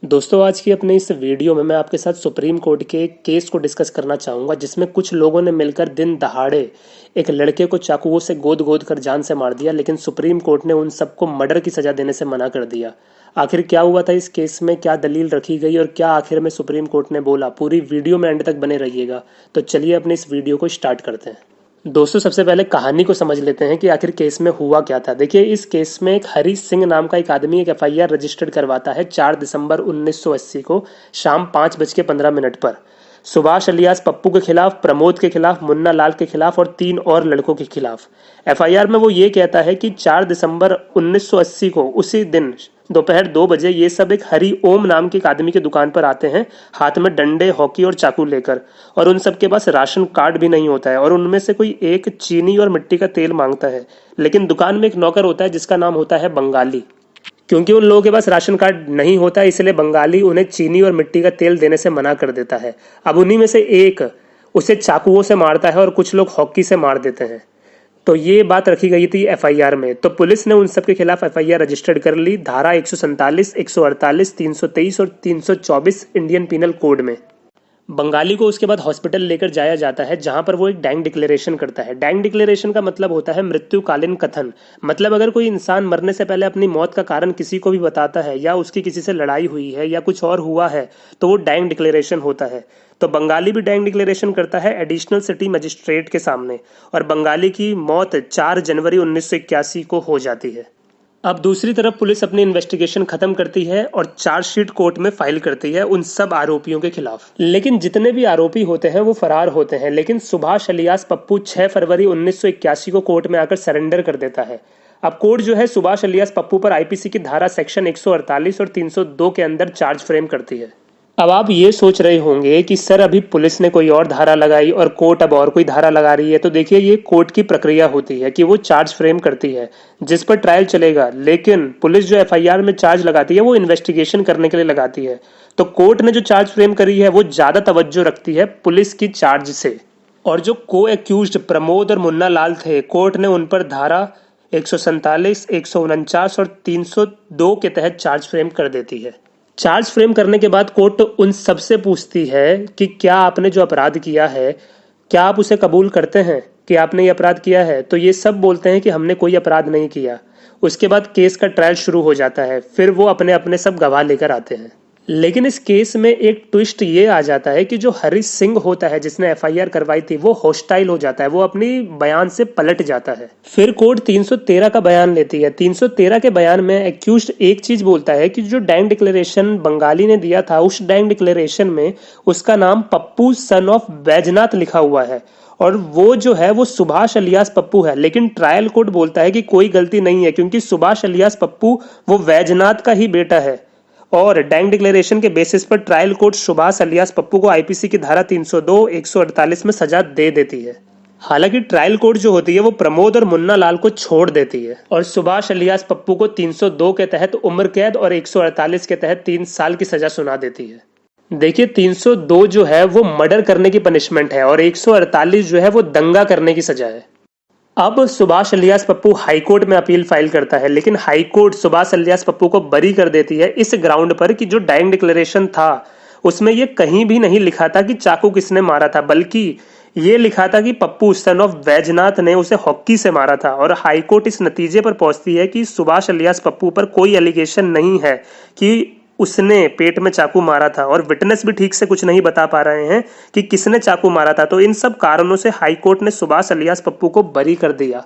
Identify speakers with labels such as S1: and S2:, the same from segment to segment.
S1: दोस्तों आज की अपने इस वीडियो में मैं आपके साथ सुप्रीम कोर्ट के केस को डिस्कस करना चाहूँगा जिसमें कुछ लोगों ने मिलकर दिन दहाड़े एक लड़के को चाकुओं से गोद गोद कर जान से मार दिया, लेकिन सुप्रीम कोर्ट ने उन सबको मर्डर की सज़ा देने से मना कर दिया। आखिर क्या हुआ था इस केस में, क्या दलील रखी गई और क्या आखिर में सुप्रीम कोर्ट ने बोला, पूरी वीडियो में एंड तक बने रहिएगा। तो चलिए अपने इस वीडियो को स्टार्ट करते हैं। दोस्तों सबसे पहले कहानी को समझ लेते हैं कि आखिर केस में हुआ क्या था। देखिए इस केस में एक हरी सिंह नाम का एक आदमी एक एफआईआर रजिस्टर्ड करवाता है 4 दिसंबर 1980 को शाम 5:15 पर सुभाष अलियास पप्पू के खिलाफ, प्रमोद के खिलाफ, मुन्ना लाल के खिलाफ और 3 और लड़कों के खिलाफ। एफआईआर में वो ये कहता है कि 4 दिसंबर 1980 को उसी दिन दोपहर 2 बजे ये सब एक हरि ओम नाम के एक आदमी की दुकान पर आते हैं, हाथ में डंडे, हॉकी और चाकू लेकर। और उन सब के पास राशन कार्ड भी नहीं होता है और उनमें से कोई एक चीनी और मिट्टी का तेल मांगता है। लेकिन दुकान में एक नौकर होता है जिसका नाम होता है बंगाली। क्योंकि उन लोगों के पास राशन कार्ड नहीं होता है इसलिए बंगाली उन्हें चीनी और मिट्टी का तेल देने से मना कर देता है। अब उन्हीं में से एक उसे चाकुओं से मारता है और कुछ लोग हॉकी से मार देते हैं। तो ये बात रखी गई थी एफआईआर में। तो पुलिस ने उन सब के खिलाफ एफआईआर रजिस्टर्ड कर ली धारा 147, 148, 323 और 324 इंडियन पीनल कोड में। बंगाली को उसके बाद हॉस्पिटल लेकर जाया जाता है जहां पर वो एक डैंग डिक्लेरेशन करता है। डैंग डिक्लेरेशन का मतलब होता है मृत्युकालीन कथन। मतलब अगर कोई इंसान मरने से पहले अपनी मौत का कारण किसी को भी बताता है या उसकी किसी से लड़ाई हुई है या कुछ और हुआ है तो वो डैंग डिक्लेरेशन होता है। तो बंगाली भी डैंग डिक्लेरेशन करता है एडिशनल सिटी मजिस्ट्रेट के सामने और बंगाली की मौत 4 जनवरी 1981 को हो जाती है। अब दूसरी तरफ पुलिस अपनी इन्वेस्टिगेशन खत्म करती है और चार्जशीट कोर्ट में फाइल करती है उन सब आरोपियों के खिलाफ। लेकिन जितने भी आरोपी होते हैं वो फरार होते हैं, लेकिन सुभाष अलियास पप्पू 6 फरवरी 1981 को कोर्ट में आकर सरेंडर कर देता है। अब कोर्ट जो है सुभाष अलियास पप्पू पर आईपीसी की धारा सेक्शन 148 और 302 के अंदर चार्ज फ्रेम करती है। अब आप ये सोच रहे होंगे कि सर अभी पुलिस ने कोई और धारा लगाई और कोर्ट अब और कोई धारा लगा रही है। तो देखिए ये कोर्ट की प्रक्रिया होती है कि वो चार्ज फ्रेम करती है जिस पर ट्रायल चलेगा, लेकिन पुलिस जो एफआईआर में चार्ज लगाती है वो इन्वेस्टिगेशन करने के लिए लगाती है। तो कोर्ट ने जो चार्ज फ्रेम करी है वो ज्यादा तवज्जो रखती है पुलिस की चार्ज से। और जो को एक्यूज्ड प्रमोद और मुन्ना लाल थे, कोर्ट ने उन पर धारा 147, 149 और 302 के तहत चार्ज फ्रेम कर देती है। चार्ज फ्रेम करने के बाद कोर्ट उन सबसे पूछती है कि क्या आपने जो अपराध किया है क्या आप उसे कबूल करते हैं कि आपने ये अपराध किया है। तो ये सब बोलते हैं कि हमने कोई अपराध नहीं किया। उसके बाद केस का ट्रायल शुरू हो जाता है, फिर वो अपने अपने सब गवाह लेकर आते हैं। लेकिन इस केस में एक ट्विस्ट ये आ जाता है कि जो हरी सिंह होता है जिसने एफआईआर करवाई थी वो हॉस्टाइल हो जाता है, वो अपनी बयान से पलट जाता है। फिर कोर्ट 313 का बयान लेती है। 313 के बयान में एक्यूज्ड एक चीज बोलता है कि जो डैंग डिक्लेरेशन बंगाली ने दिया था उस डैंग डिक्लेरेशन में उसका नाम पप्पू सन ऑफ बैजनाथ लिखा हुआ है और वो जो है वो सुभाष अलियास पप्पू है। लेकिन ट्रायल कोर्ट बोलता है कि कोई गलती नहीं है क्योंकि सुभाष अलियास पप्पू वो बैजनाथ का ही बेटा है। और डैंग डिक्लेरेशन के बेसिस पर trial court Subhash alias Pappu को आईपीसी की धारा 302, 148 में सजा दे देती है। हालांकि ट्रायल कोर्ट जो होती है वो प्रमोद और मुन्ना लाल को छोड़ देती है और सुभाष अलियास पप्पू को 302 के तहत उम्र कैद और 148 के तहत 3 साल की सजा सुना देती है। देखिए 302 जो है वो मर्डर करने की पनिशमेंट है और 148 जो है वो दंगा करने की सजा है। अब सुभाष अलियास पप्पू हाईकोर्ट में अपील फाइल करता है, लेकिन हाईकोर्ट सुभाष अलियास पप्पू को बरी कर देती है इस ग्राउंड पर कि जो डैंग डिक्लेरेशन था उसमें ये कहीं भी नहीं लिखा था कि चाकू किसने मारा था, बल्कि ये लिखा था कि पप्पू सन ऑफ बैजनाथ ने उसे हॉकी से मारा था। और हाईकोर्ट इस नतीजे पर पहुंचती है कि सुभाष अलियास पप्पू पर कोई एलिगेशन नहीं है कि उसने पेट में चाकू मारा था और विटनेस भी ठीक से कुछ नहीं बता पा रहे हैं कि किसने चाकू मारा था। तो इन सब कारणों से हाईकोर्ट ने सुभाष अलियास पप्पू को बरी कर दिया।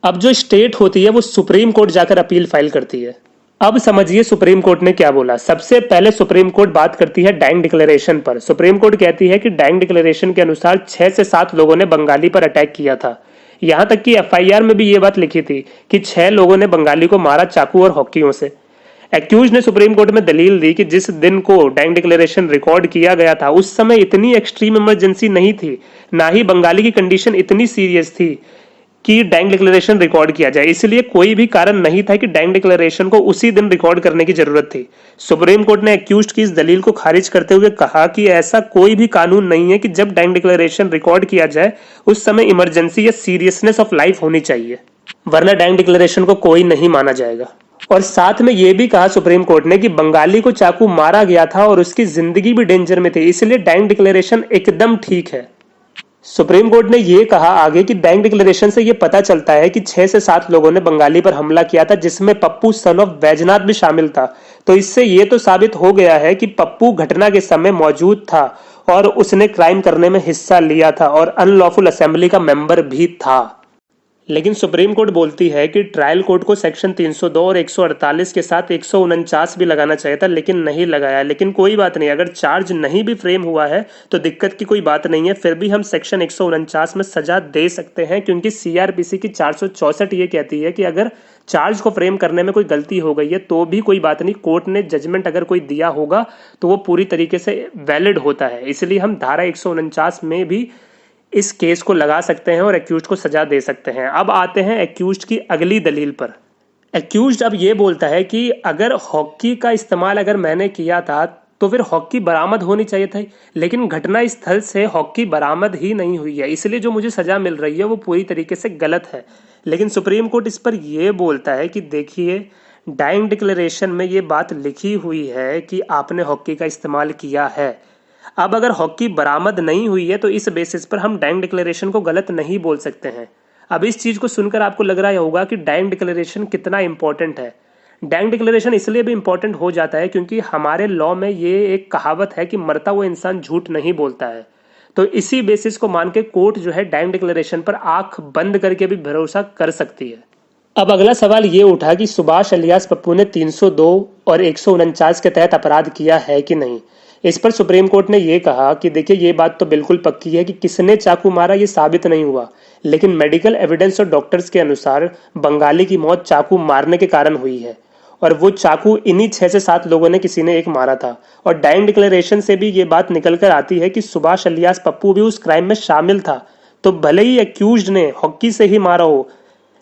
S1: अब जो स्टेट होती है वो सुप्रीम कोर्ट जाकर अपील फाइल करती है। अब समझिए सुप्रीम कोर्ट ने क्या बोला। सबसे पहले सुप्रीम कोर्ट बात करती है डैंग डिक्लेरेशन पर। सुप्रीम कोर्ट कहती है कि डैंग डिक्लेरेशन के अनुसार 6 से 7 लोगों ने बंगाली पर अटैक किया था। यहां तक कि एफआईआर में भी ये बात लिखी थी कि 6 लोगों ने बंगाली को मारा चाकू और हॉकियों से। एक्यूज ने सुप्रीम कोर्ट में दलील दी कि जिस दिन को डैंग डिक्लेरेशन रिकॉर्ड किया गया था उस समय इतनी एक्सट्रीम इमरजेंसी नहीं थी, ना ही बंगाली की कंडीशन इतनी सीरियस थी कि डैंग डिक्लेरेशन रिकॉर्ड किया जाए, इसलिए कोई भी कारण नहीं था कि डैंग डिक्लेरेशन को उसी दिन रिकॉर्ड करने की जरूरत थी। सुप्रीम कोर्ट ने एक्यूज की इस दलील को खारिज करते हुए कहा कि ऐसा कोई भी कानून नहीं है कि जब डैंग डिक्लेरेशन रिकॉर्ड किया जाए उस समय इमरजेंसी या सीरियसनेस ऑफ लाइफ होनी चाहिए, वरना डैंग डिक्लेरेशन को कोई नहीं माना जाएगा। और साथ में ये भी कहा सुप्रीम कोर्ट ने कि बंगाली को चाकू मारा गया था और उसकी जिंदगी भी डेंजर में थी, इसलिए डाइंग डिक्लेरेशन एकदम ठीक है। सुप्रीम कोर्ट ने यह कहा आगे कि डाइंग डिक्लेरेशन से यह पता चलता है कि 6 से 7 लोगों ने बंगाली पर हमला किया था, जिसमें पप्पू सन ऑफ वैजनाथ भी शामिल था। तो इससे यह तो साबित हो गया है कि पप्पू घटना के समय मौजूद था और उसने क्राइम करने में हिस्सा लिया था और अनलॉफुल असेंबली का मेंबर भी था। लेकिन सुप्रीम कोर्ट बोलती है कि ट्रायल कोर्ट को सेक्शन 302 और 148 के साथ 149 भी लगाना चाहिए था, लेकिन नहीं लगाया। लेकिन कोई बात नहीं, अगर चार्ज नहीं भी फ्रेम हुआ है तो दिक्कत की कोई बात नहीं है, फिर भी हम सेक्शन 149 में सजा दे सकते हैं, क्योंकि सीआरपीसी की 464 ये कहती है कि अगर चार्ज को फ्रेम करने में कोई गलती हो गई है तो भी कोई बात नहीं, कोर्ट ने जजमेंट अगर कोई दिया होगा तो वो पूरी तरीके से वैलिड होता है। इसलिए हम धारा 149 में भी इस केस को लगा सकते हैं और एक्यूज्ड को सजा दे सकते हैं। अब आते हैं एक्यूज्ड की अगली दलील पर। एक्यूज्ड अब ये बोलता है कि अगर हॉकी का इस्तेमाल अगर मैंने किया था तो फिर हॉकी बरामद होनी चाहिए थी, लेकिन घटना स्थल से हॉकी बरामद ही नहीं हुई है, इसलिए जो मुझे सजा मिल रही है वो पूरी तरीके से गलत है। लेकिन सुप्रीम कोर्ट इस पर यह बोलता है कि देखिए, डाइंग डिक्लेरेशन में ये बात लिखी हुई है कि आपने हॉकी का इस्तेमाल किया है। अब अगर हॉकी बरामद नहीं हुई है तो इस बेसिस पर हम डाइंग डिक्लेरेशन को गलत नहीं बोल सकते हैं। अब इस चीज को सुनकर आपको लग रहा होगा कि डाइंग डिक्लेरेशन कितना इंपॉर्टेंट है। डाइंग डिक्लेरेशन इसलिए भी इंपॉर्टेंट हो जाता है क्योंकि हमारे लॉ में ये एक कहावत है कि मरता हुआ इंसान झूठ नहीं बोलता है। तो इसी बेसिस को मान के कोर्ट जो है डाइंग डिक्लेरेशन पर आंख बंद करके भी भरोसा कर सकती है। अब अगला सवाल ये उठा कि सुभाष अलियास पप्पू ने 302 और 149 के तहत अपराध किया है कि नहीं। इस पर सुप्रीम कोर्ट ने यह कहा कि देखिए, ये बात तो बिल्कुल पक्की है कि किसने चाकू मारा ये साबित नहीं हुआ, लेकिन मेडिकल एविडेंस और डॉक्टर्स के अनुसार बंगाली की मौत चाकू मारने के कारण हुई है और वो चाकू इन्हीं 6 से 7 लोगों ने किसी ने एक मारा था। और डाइंग डिक्लेरेशन से भी ये बात निकल कर आती है कि सुभाष अलियास पप्पू भी उस क्राइम में शामिल था। तो भले ही एक्यूज्ड ने हॉकी से ही मारा हो,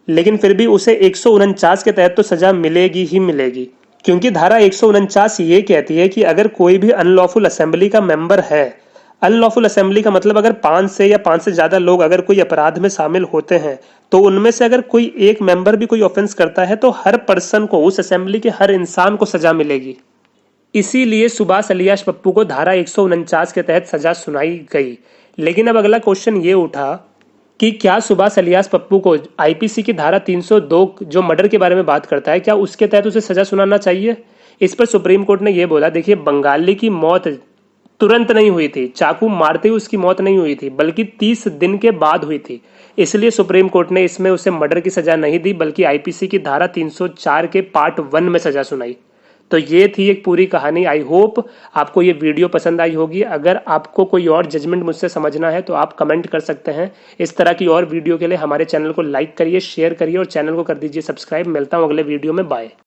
S1: लेकिन फिर भी उसे 149 के तहत तो सजा मिलेगी ही मिलेगी, क्योंकि धारा 149 ये कहती है कि अगर कोई भी अनलॉफुल असेंबली का मेंबर है, अनलॉफुल असेंबली का मतलब अगर 5 से या 5 से ज्यादा लोग अगर कोई अपराध में शामिल होते हैं तो उनमें से अगर कोई एक मेंबर भी कोई ऑफेंस करता है तो हर पर्सन को, उस असेंबली के हर इंसान को सजा मिलेगी। इसीलिए सुभाष अलियास पप्पू को धारा 149 के तहत सजा सुनाई गई। लेकिन अब अगला क्वेश्चन ये उठा कि क्या सुभाष अलियास पप्पू को आईपीसी की धारा 302 जो मर्डर के बारे में बात करता है, क्या उसके तहत उसे सजा सुनाना चाहिए। इस पर सुप्रीम कोर्ट ने यह बोला, देखिए, बंगाली की मौत तुरंत नहीं हुई थी, चाकू मारते ही उसकी मौत नहीं हुई थी, बल्कि 30 दिन के बाद हुई थी। इसलिए सुप्रीम कोर्ट ने इसमें उसे मर्डर की सजा नहीं दी, बल्कि आईपीसी की धारा 304 के पार्ट 1 में सजा सुनाई। तो ये थी एक पूरी कहानी। आई होप आपको ये वीडियो पसंद आई होगी। अगर आपको कोई और जजमेंट मुझसे समझना है तो आप कमेंट कर सकते हैं। इस तरह की और वीडियो के लिए हमारे चैनल को लाइक करिए, शेयर करिए और चैनल को कर दीजिए सब्सक्राइब। मिलता हूँ अगले वीडियो में। बाय।